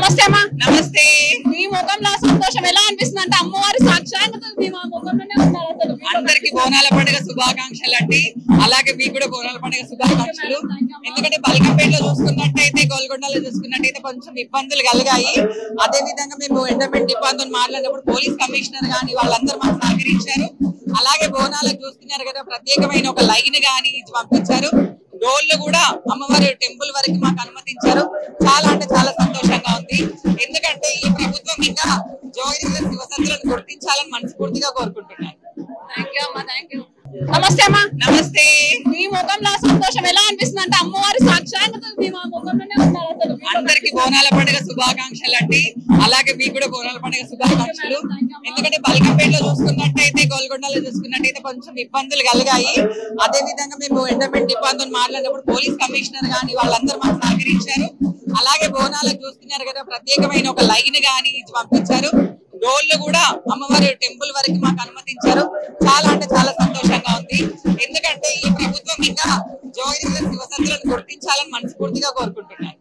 నమస్తే అమ్మా. నమస్తే. మీ ముఖంలో సంతోషం ఎలా అనిపిస్తుంది అంటే అమ్మవారి సాక్షాత్తు మీ ముఖంలోనే ఉన్నారు అసలు. అందరికి బోనాల పండుగ శుభాకాంక్షలు అండి. అలాగే మీకు కూడా బోనాల పండుగ శుభాకాంక్షలు. ఎందుకంటే బల్కంపేటలో చూసుకున్నట్టయితే గోల్కొండలో చూసుకున్నట్టయితే కొంచెం ఇబ్బందులు కలిగాయి. అదే విధంగా మేము ఎండోమెంట్ డిపార్ట్మెంట్ మాట్లాడినప్పుడు పోలీస్ కమిషనర్ గాని వాళ్ళందరూ మాకు సహకరించారు. అలాగే బోనాలకు చూస్తున్నారు కదా, ప్రత్యేకమైన ఒక లైన్ గాని పంపించారు. డోళ్లు కూడా అమ్మవారి టెంపుల్ వరకు మాకు అనుమతించారు. చాలా అంటే చాలా సంతోషంగా ఉంది. ఎందుకంటే ఈ ప్రభుత్వం ఇంకా జోగిని శివసత్తులను గుర్తించాలని మనస్ఫూర్తిగా కోరుకుంటున్నాను. నమస్తే అమ్మా. నమస్తే. మీ ముఖంలో సంతోషం ఎలా అనిపిస్తుంది అంటే అమ్మవారి సాక్షాత్తు మీ ముఖంలోనే ఉన్నారు అసలు. అందరికి బోనాల పండుగ శుభాకాంక్షలు అండి. అలాగే మీకు కూడా బోనాల పండుగ శుభాకాంక్షలు. ఎందుకంటే బల్కంపేటలో చూసుకున్నట్టయితే గోల్కొండలో చూసుకున్నట్టయితే కొంచెం ఇబ్బందులు కలిగాయి. అదే విధంగా మేము ఎండోమెంట్ డిపార్ట్మెంట్ మాట్లాడినప్పుడు పోలీస్ కమిషనర్ గాని వాళ్ళందరూ మాకు సహకరించారు. అలాగే బోనాలకు చూస్తున్నారు కదా, ప్రత్యేకమైన ఒక లైన్ గాని పంపించారు. డోళ్లు కూడా అమ్మవారి టెంపుల్ వరకు మాకు అనుమతించారు. చాలా అంటే చాలా సంతోషంగా ఉంది. ఎందుకంటే ఈ ప్రభుత్వం ఇంకా జోగిని శివసత్తులను గుర్తించాలని మనస్ఫూర్తిగా కోరుకుంటున్నాను.